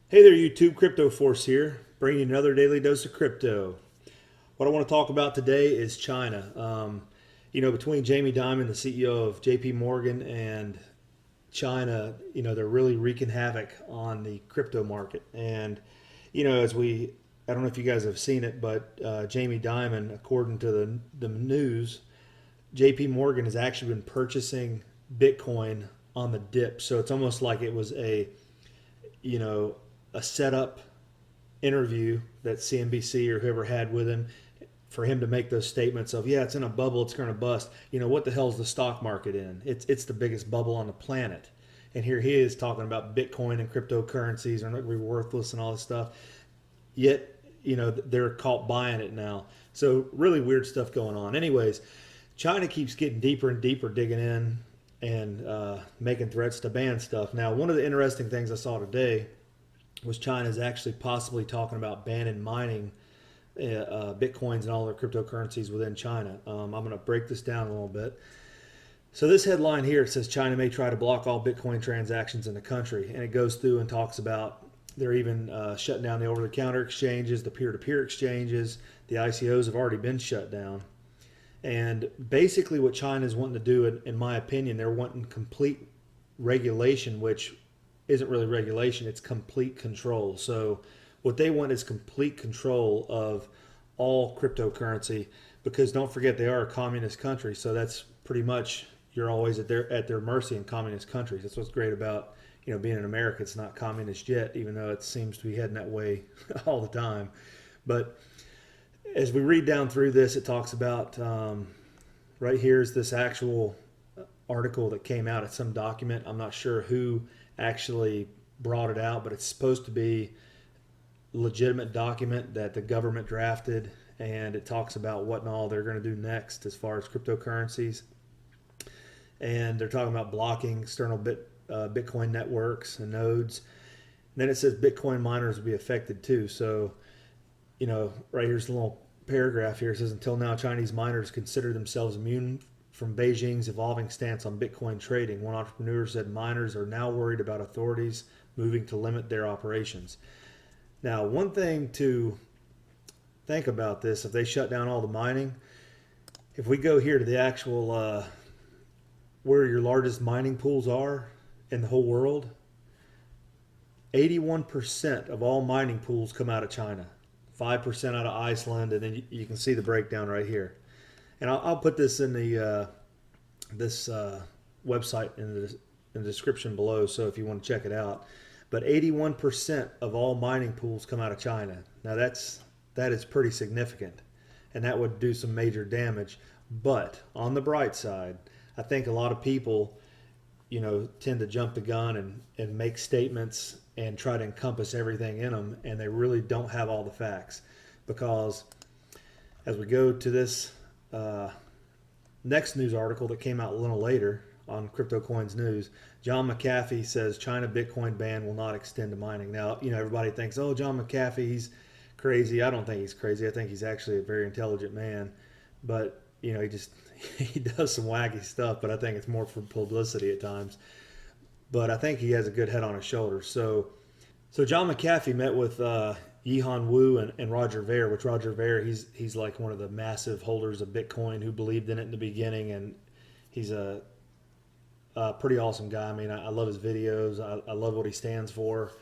Hey there, YouTube. Crypto Force here, bringing you another daily dose of crypto. What I want to talk about today is China. Between Jamie Dimon, the CEO of JP Morgan, and China, they're really wreaking havoc on the crypto market. And, I don't know if you guys have seen it, but Jamie Dimon, according to the news, JP Morgan has actually been purchasing Bitcoin on the dip. So it's almost like it was you know, a setup interview that CNBC or whoever had with him for him to make those statements of, yeah, it's in a bubble, it's going to bust. What the hell's the stock market in? It's the biggest bubble on the planet. And here he is talking about Bitcoin and cryptocurrencies are not going to be worthless and all this stuff. Yet, they're caught buying it now. So really weird stuff going on. Anyways, China keeps getting deeper and deeper digging in and making threats to ban stuff. Now, one of the interesting things I saw today was China is actually possibly talking about banning mining Bitcoins and all their cryptocurrencies within China. I'm going to break this down a little bit. So this headline here, it says China may try to block all Bitcoin transactions in the country, and it goes through and talks about they're even shutting down the over-the-counter exchanges, the peer-to-peer exchanges. The ICOs have already been shut down. And basically what China is wanting to do, in my opinion, they're wanting complete regulation, which isn't really regulation, it's complete control. So what they want is complete control of all cryptocurrency, because don't forget they are a communist country. So that's pretty much, you're always at their mercy in communist countries. That's what's great about being in America. It's not communist yet, even though it seems to be heading that way all the time. But as we read down through this, it talks about right here is this actual article that came out. It's some document. I'm not sure who actually brought it out, but it's supposed to be a legitimate document that the government drafted, and it talks about what and all they're going to do next as far as cryptocurrencies. And they're talking about blocking external Bitcoin networks and nodes. And then it says Bitcoin miners will be affected too. So, right here's a little paragraph here. It says, until now, Chinese miners consider themselves immune from Beijing's evolving stance on Bitcoin trading. One entrepreneur said miners are now worried about authorities moving to limit their operations. Now, one thing to think about this, if they shut down all the mining, if we go here to the actual where your largest mining pools are in the whole world, 81% of all mining pools come out of China, 5% out of Iceland, and then you can see the breakdown right here. And I'll put this in the this website in the description below, so if you want to check it out. But 81% of all mining pools come out of China. Now that is pretty significant, and that would do some major damage. But on the bright side, I think a lot of people, tend to jump the gun and make statements and try to encompass everything in them, and they really don't have all the facts. Because as we go to this next news article that came out a little later on Crypto Coins News, John McAfee says China Bitcoin ban will not extend to mining. Now, everybody thinks, oh, John McAfee, he's crazy. I don't think he's crazy. I think he's actually a very intelligent man. But, he does some wacky stuff, but I think it's more for publicity at times. But I think he has a good head on his shoulders. So John McAfee met with Yihan Wu and Roger Ver, which Roger Ver, he's like one of the massive holders of Bitcoin who believed in it in the beginning, and he's a pretty awesome guy. I mean, I love his videos. I love what he stands for,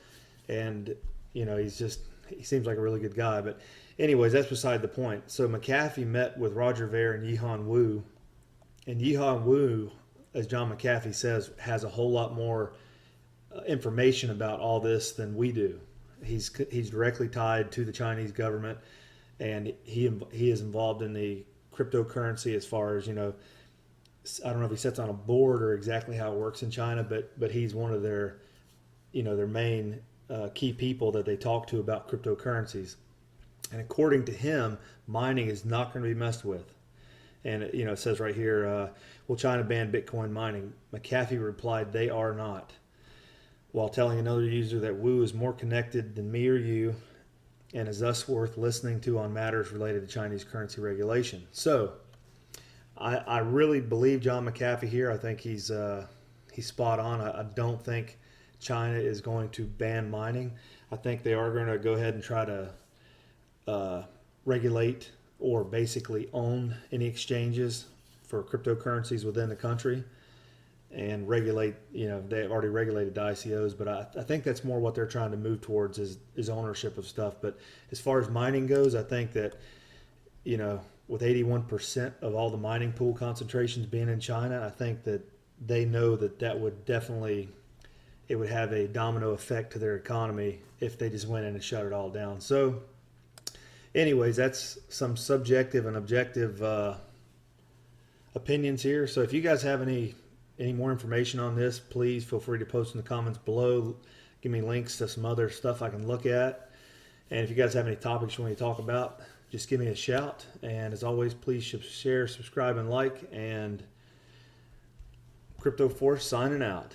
and he seems like a really good guy. But anyways, that's beside the point. So McAfee met with Roger Ver and Yihan Wu, and Yihan Wu, as John McAfee says, has a whole lot more information about all this than we do. He's directly tied to the Chinese government, and he is involved in the cryptocurrency as far as, I don't know if he sits on a board or exactly how it works in China, but he's one of their main key people that they talk to about cryptocurrencies. And according to him, mining is not going to be messed with. And it says right here, will China ban Bitcoin mining? McAfee replied, they are not, while telling another user that Wu is more connected than me or you and is thus worth listening to on matters related to Chinese currency regulation. So I really believe John McAfee here. I think he's spot on. I don't think China is going to ban mining. I think they are going to go ahead and try to regulate or basically own any exchanges for cryptocurrencies within the country and regulate, they've already regulated the ICOs, but I think that's more what they're trying to move towards is ownership of stuff. But as far as mining goes, I think that, with 81% of all the mining pool concentrations being in China, I think that they know that would definitely, it would have a domino effect to their economy if they just went in and shut it all down. So anyways, that's some subjective and objective opinions here. So if you guys have any more information on this, please feel free to post in the comments below. Give me links to some other stuff I can look at. And if you guys have any topics you want to talk about, just give me a shout. And as always, please share, subscribe, and like. And Crypto Force signing out.